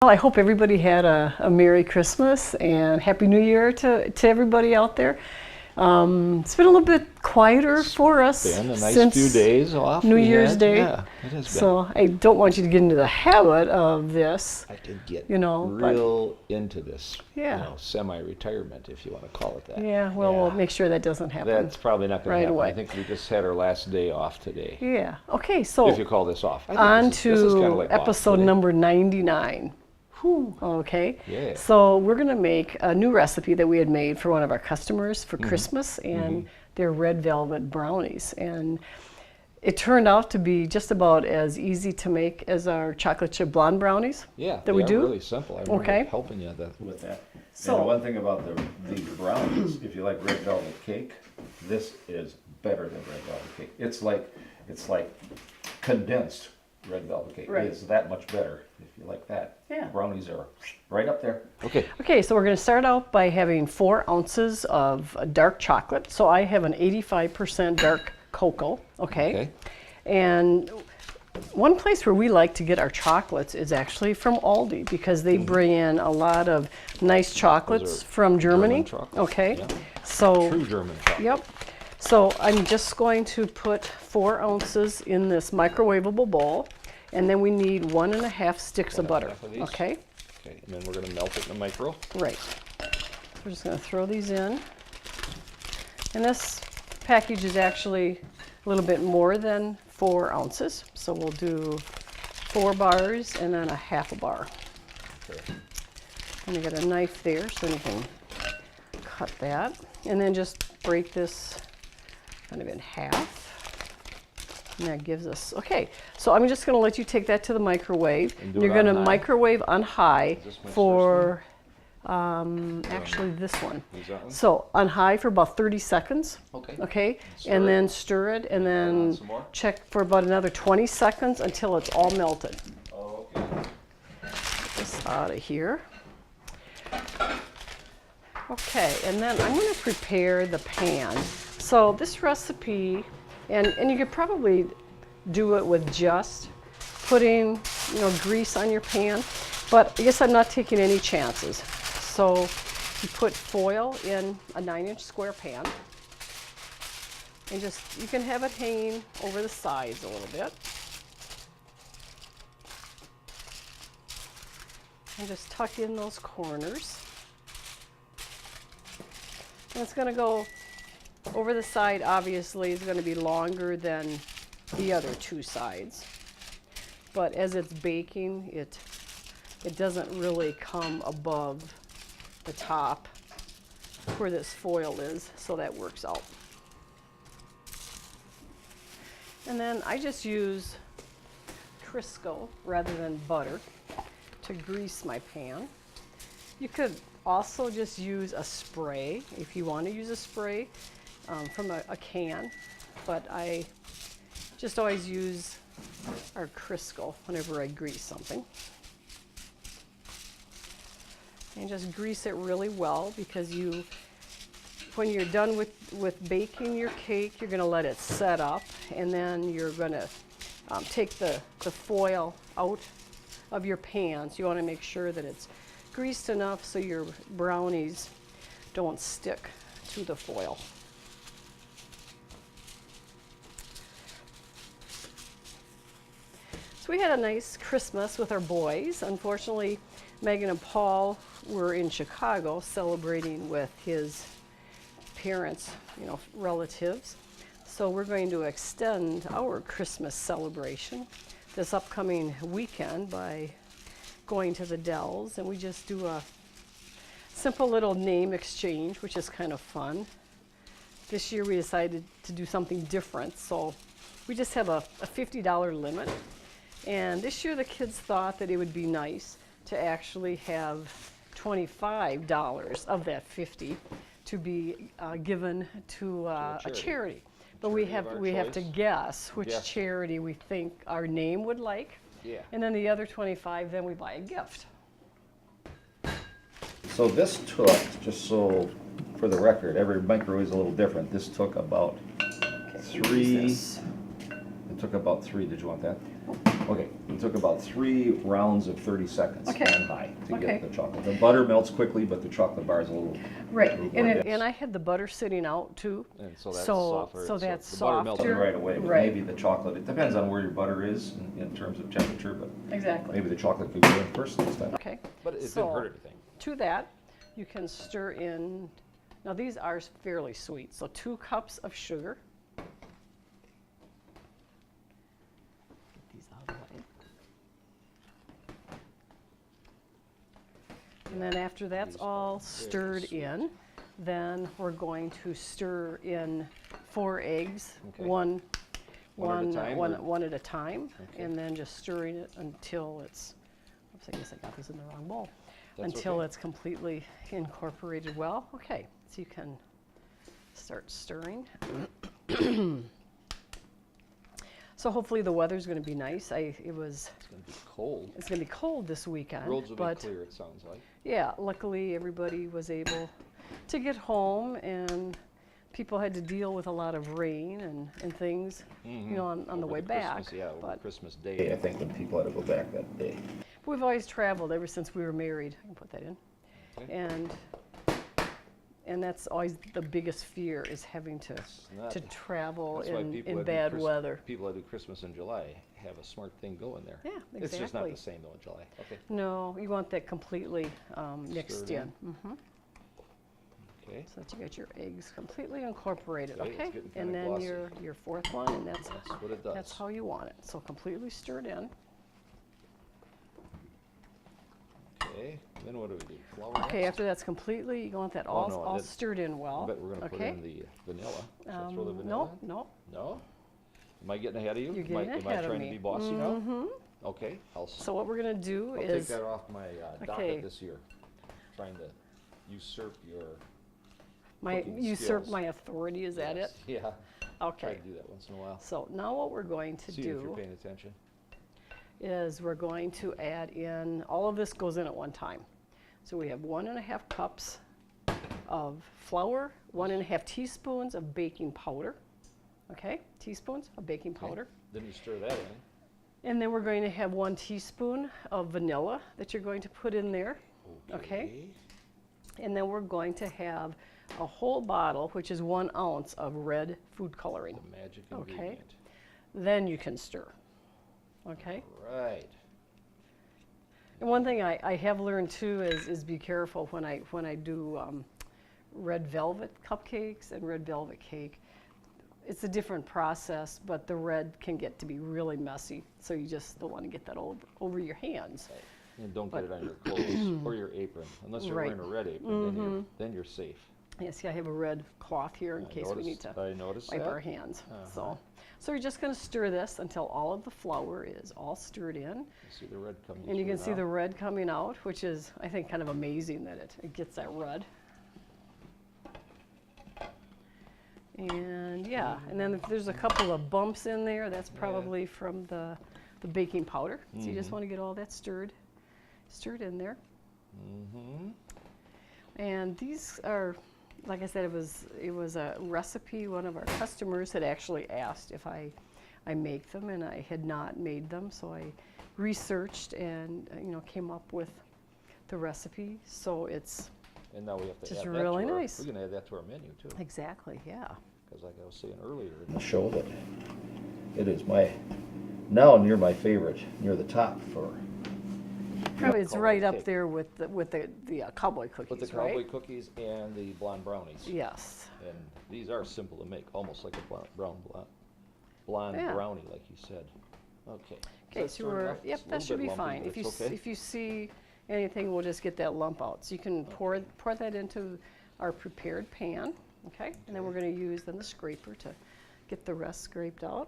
Well, I hope everybody had a Merry Christmas and Happy New Year to everybody out there. It's been a little bit quieter for us Been a nice since few days off. New Year's Day. Yeah, it has been. So I don't want you to get into the habit of this. I did get real into this, Yeah. semi-retirement, if you want to call it that. Yeah, well, we'll make sure that doesn't happen. That's probably not going right to happen. away. I think we just had our last day off today. Yeah. Okay, so If you call this off. I think on this is kinda to like off episode today. number 99. Okay. Yeah. So we're going to make a new recipe that we had made for one of our customers for Christmas, and they're red velvet brownies. And it turned out to be just about as easy to make as our chocolate chip blonde brownies. Yeah, that we they do. are really simple. I remember Okay. helping you with that. So- And one thing about the brownies, if you like red velvet cake, this is better than red velvet cake. It's like condensed red velvet cake. Right. It's that much better if you like that. Yeah. Brownies are right up there. Okay. Okay, so we're going to start out by having 4 ounces of dark chocolate. So I have an 85% dark cocoa, okay? And one place where we like to get our chocolates is actually from Aldi, because they bring in a lot of nice chocolates from Germany. German chocolates, Okay, yeah. so True German chocolate. yep. So I'm just going to put 4 ounces in this microwavable bowl, and then we need 1.5 sticks of butter. 1.5 of these. Okay, Okay, and then we're going to melt it in the micro. right. We're just going to throw these in, and this package is actually a little bit more than 4 ounces, so we'll do 4 bars and then a half a bar. Okay. And you got a knife there, so you can cut that, and then just break this kind of in half. And that gives us, okay, so I'm just going to let you take that to the microwave. And do You're it going on to high? microwave on high this my for actually this one. Is that one? So on high for about 30 seconds. Okay. Okay, Stir and it. then stir it, and on then some more? check for about another 20 seconds until it's all melted. Oh, okay. Get this out of here. Okay, and then I'm going to prepare the pan. So this recipe, and you could probably do it with just putting, grease on your pan, but I guess I'm not taking any chances. So you put foil in a 9-inch square pan, and you can have it hanging over the sides a little bit. And just tuck in those corners. And it's going to go over the side, obviously, is going to be longer than the other 2 sides. But as it's baking, it doesn't really come above the top where this foil is, so that works out. And then I just use Crisco rather than butter to grease my pan. You could also just use a spray if you want to use a spray from a can, but I just always use our Crisco whenever I grease something. And just grease it really well, because when you're done with baking your cake, you're going to let it set up, and then you're going to take the foil out of your pan. So you want to make sure that it's greased enough so your brownies don't stick to the foil. So we had a nice Christmas with our boys. Unfortunately, Megan and Paul were in Chicago celebrating with his parents, relatives. So we're going to extend our Christmas celebration this upcoming weekend by going to the Dells, and we just do a simple little name exchange, which is kind of fun. This year we decided to do something different, so we just have a $50 limit. And this year the kids thought that it would be nice to actually have $25 of that 50 to be given to a charity. But we have to guess which Yes. charity we think our name would like. Yeah. And then the other 25, then we buy a gift. So this took, just so for the record, every microwave is a little different. This took about Use this. it took about 3, did you want that? Okay, it took about 3 rounds of 30 seconds Okay. on high to Okay. get the chocolate. The butter melts quickly, but the chocolate bar is a little. Right, little and, more it, dense. and I had the butter sitting out too. And so that's so, softer. So that's the butter melts softer. Right away, but Right. maybe the chocolate, it depends on where your butter is in terms of temperature, but Exactly. maybe the chocolate could go in first this time. Okay. But it So, didn't hurt anything. To that, you can stir in, now these are fairly sweet, so 2 cups of sugar. Get these out of the way. And then after that's These all are very stirred sweet. in, then we're going to stir in 4 eggs, Okay. one One at a time, or- one at a time, Okay. and then just stirring it until it's, oops, I guess I got this in the wrong bowl. That's Until okay. it's completely incorporated well. Okay, so you can start stirring. So hopefully the weather's going to be nice. It's going to be cold. It's going to be cold this weekend, Roads will but be clear, it sounds like. yeah, luckily everybody was able to get home, and people had to deal with a lot of rain and things, you know, on the Over way back. Christmas, yeah, over But Christmas I Day. think when people had to go back that day. we've always traveled ever since we were married. I can put that in. Okay. And that's always the biggest fear, is having to not- travel That's why in people that do bad weather. People that do Christmas in July have a smart thing going there. Yeah, It's just not exactly. the same though in July. Okay. No, you want that completely mixed Stirred in. in. Okay. So that you get your eggs completely incorporated, Okay, it's okay? getting And kinda then glossy. your 4th one, and that's what it does. how you want it. So completely stirred in. Okay. Then what do we do? Flour Okay, next? after that's completely, you want that Oh, all, no, all that's- stirred in well. I bet we're going to put okay? in the vanilla. Should I throw the vanilla No, in? no. No? Am I getting ahead of you? You're am I, getting am I ahead of trying me. to be bossy now? Okay. So what we're gonna do I'll take is, that off my okay. docket this year. Trying to usurp your cooking usurp skills. my authority, is that it? Yes. Yeah. Try Okay. to do that once in a while. So now what we're going to See if you're do paying attention. is we're going to add in, all of this goes in at one time. So we have 1.5 cups of flour, 1.5 teaspoons of baking powder. Okay, teaspoons of baking Okay. powder. Then you stir that in. And then we're going to have 1 teaspoon of vanilla that you're going to put in there. Okay. And then we're going to have a whole bottle, which is 1 ounce of red food coloring. The magic Okay. ingredient. Then you can stir. Okay. Right. And one thing I have learned too is be careful when I do red velvet cupcakes and red velvet cake. It's a different process, but the red can get to be really messy. So you just don't want to get that over your hands. And don't But- get it on your clothes or your apron. Unless you're Right. Mm-hmm. wearing a red apron, then you're safe. Yeah, see, I have a red cloth here in case we need to I noticed wipe that. our hands. So you're just going to stir this until all of the flour is all stirred in. You see the red coming And you can through see now. the red coming out, which is, I think, kind of amazing that it gets that red. And yeah, and then if there's a couple of bumps in there, that's probably from the baking powder. So you just want to get all that stirred in there. And these are, like I said, it was a recipe. One of our customers had actually asked if I make them, and I had not made them, so I researched and came up with the recipe. So it's And now we have to just add that really to our, nice. We're going to add that to our menu too. exactly, yeah. Because like I was saying earlier, The show that it is now near my favorite, near the top for. Probably it's cowboy right up cake. there with the cowboy cookies, with the right? cowboy cookies and the blonde brownies. Yes. And these are simple to make, almost like a blonde Yeah. brownie, like you said. Okay. Okay, Is that so sort we're, enough? yep, It's a that little should bit be lumpy, fine. but If you it's okay. if you see anything, we'll just get that lump out. So you can pour that into our prepared pan, okay? And then we're going to use then the scraper to get the rest scraped out.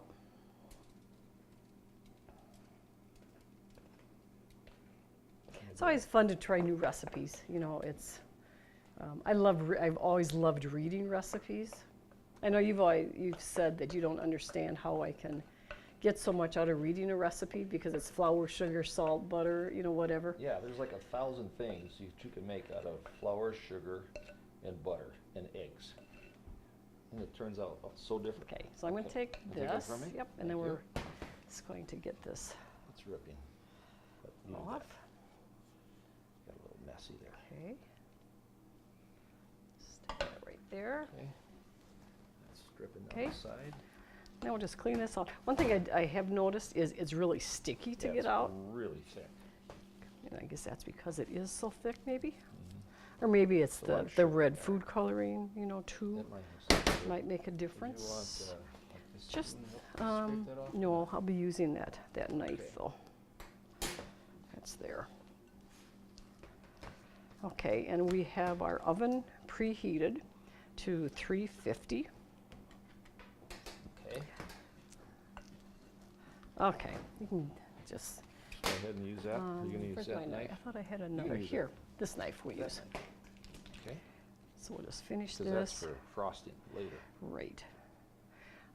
It's always fun to try new recipes. It's I've always loved reading recipes. I know you've said that you don't understand how I can get so much out of reading a recipe because it's flour, sugar, salt, butter, whatever. Yeah, there's like 1,000 things you can make out of flour, sugar, and butter, and eggs. And it turns out so different. Okay, so I'm going to take You take it this. from me? Yep, and then Thank we're you. just going to get this It's ripping. But leave off. that. Got a little messy there. Okay. Stick that right there. Okay. That's dripping down Okay. the side. Now we'll just clean this off. One thing I have noticed is it's really sticky to Yeah, get it's out. really thick. And I guess that's because it is so thick, maybe? Or maybe it's A lot of the sugar red there. food coloring, you know, too. That might have something to do. Might make a Would you difference. want, like this Just, spoon to scrape that off? no, I'll be using that knife Okay. though. That's there. Okay, and we have our oven preheated to 350. Okay. Okay, you can just, Go ahead and use that. Are you going to use where's my that knife? knife? I thought I had can another use here. This knife we That use. knife. Okay. So we'll just finish Because that's this. for frosting later. Right.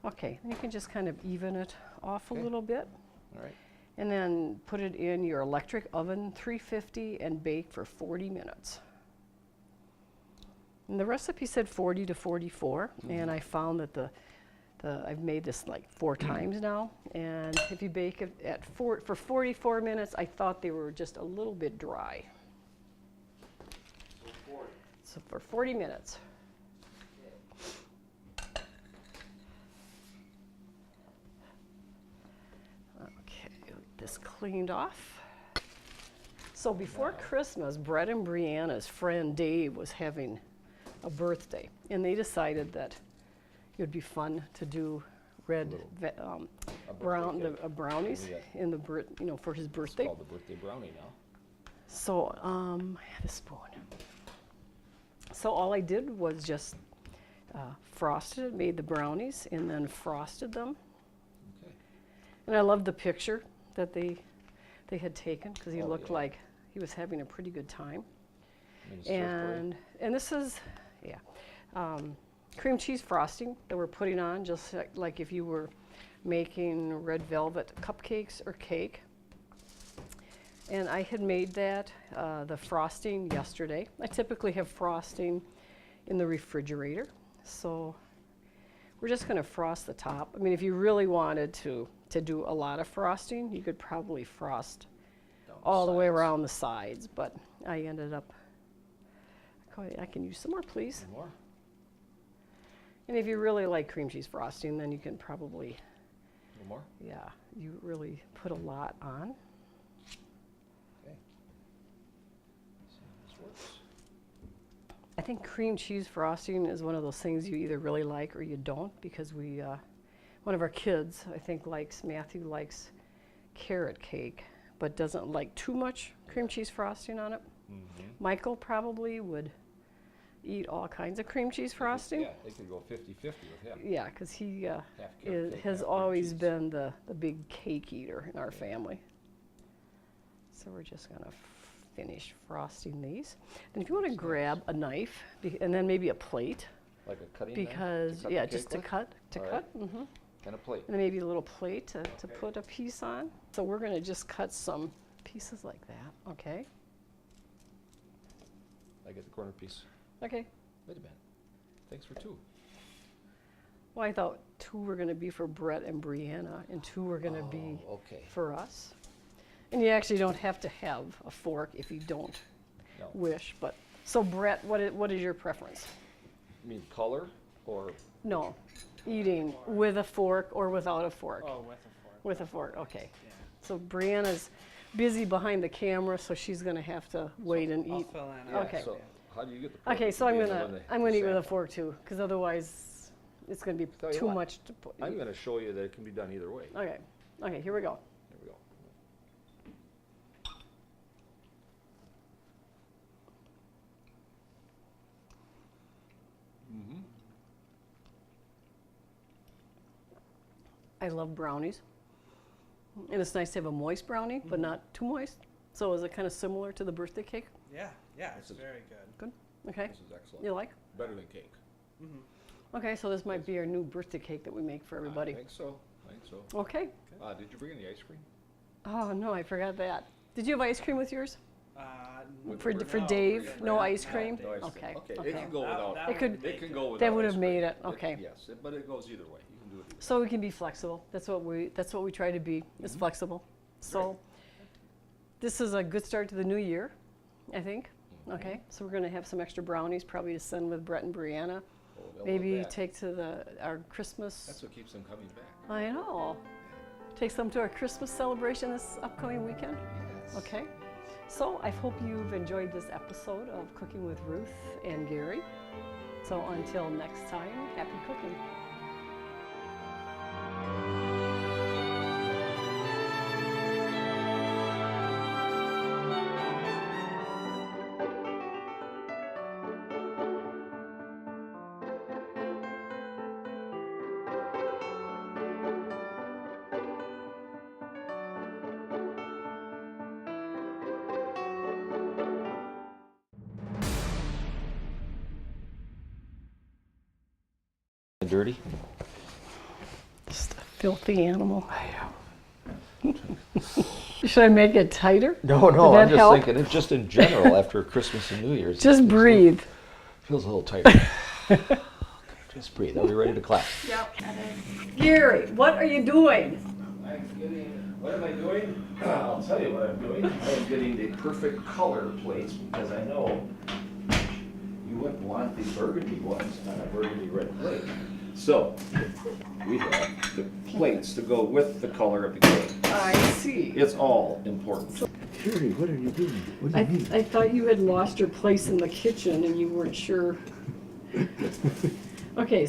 Okay, and you can just kind of even it off a Okay. little bit. All right. And then put it in your electric oven, 350, and bake for 40 minutes. And the recipe said 40 to 44, and I found that I've made this like 4 times now, and if you bake it at for 44 minutes, I thought they were just a little bit dry. So for 40 minutes. Okay, get this cleaned off. So before Christmas, Brett and Brianna's friend Dave was having a birthday, and they decided that it would be fun to do red Little- brownies Yeah. in the for his It's birthday. called the birthday brownie now. So I had a spoon. So all I did was just frosted it, made the brownies, and then frosted them. Okay. And I loved the picture that they had taken because he Oh, looked yeah. like he was having a pretty good time. And it's surfboard. And this is, yeah, cream cheese frosting that we're putting on, just like if you were making red velvet cupcakes or cake. And I had made that, the frosting yesterday. I typically have frosting in the refrigerator. So we're just gonna frost the top. I mean, if you really wanted to do a lot of frosting, you could probably frost Down all the way sides. around the sides, but I ended up, I can use some more, please. Some more? And if you really like cream cheese frosting, then you can probably, A little more? yeah, you really put a lot on. Okay. See how this works. I think cream cheese frosting is one of those things you either really like or you don't, because one of our kids, I think Matthew likes carrot cake, but doesn't like too much cream cheese frosting on it. Mm-hmm. Michael probably would eat all kinds of cream cheese frosting. Yeah, they could go 50-50 with him. Yeah, because he Half carrot cake, has half cream always cheese. been the big cake eater in our family. So we're just gonna finish frosting these. And if you want to That's nice. grab a knife and then maybe a plate, Like a cutting knife because cut yeah, the just cake to with? cut, All right. mm-hmm. And a plate. And then maybe a little plate to Okay. put a piece on. So we're gonna just cut some pieces like that. Okay. I get the corner piece. Okay. Wait a minute. Thanks for 2. Well, I thought 2 were gonna be for Brett and Brianna, and 2 were gonna be Oh, okay. for us. And you actually don't have to have a fork if you don't No. wish, but, so Brett, what is your preference? You mean color or No, eating with a fork or without a fork? Oh, with a fork. With a fork, okay. Yeah. So Brianna's busy behind the camera, so she's gonna have to wait and I'll eat. fill in. Yeah, Okay. So how do you get the Okay, so I'm gonna eat with a fork. fork too, because otherwise it's gonna be Tell you too what, much to put. I'm going to show you that it can be done either way. Okay, okay, here we go. There we go. Mm-hmm. I love brownies. And it's nice to have a moist brownie, but not too moist. So is it kind of similar to the birthday cake? Yeah, yeah, it's This is- very good. Good, okay. This is excellent. You like? Better than cake. Mm-hmm. Okay, so this might be our new birthday cake that we make for everybody. I think so. I think so. Okay. Did you bring any ice cream? Oh, no, I forgot that. Did you have ice cream with yours? For no, Dave, no Yeah, ice cream? no ice cream. Okay, Okay, okay. it can go without. That It could- It can go without. That would have ice made cream. it, okay. Yes, but it goes either way. You can do it either way. So we can be flexible. That's what we try to be, is flexible. So this is a good start to the new year, I think. Okay, so we're gonna have some extra brownies probably to send with Brett and Brianna. Oh, they'll love Maybe that. take to our Christmas. That's what keeps them coming back. I know. Take some to our Christmas celebration this upcoming weekend. Yes. Okay. So I hope you've enjoyed this episode of Cooking with Ruth and Gary. So until next time, happy cooking. Dirty? Just a filthy animal. Should I make it tighter? No, Would no, that I'm just help? thinking, just in general, after Christmas and New Year's. Just breathe. Feels a little tighter. Just breathe. Are we ready to clap? Gary, what are you doing? What am I doing? I'll tell you what I'm doing. I'm getting the perfect color plates because I know you wouldn't want the burgundy ones on a burgundy red plate. So we have the plates to go with the color of the cake. I see. It's all important. Gary, what are you doing? What I thought you had lost your place in the kitchen and you weren't sure. Okay.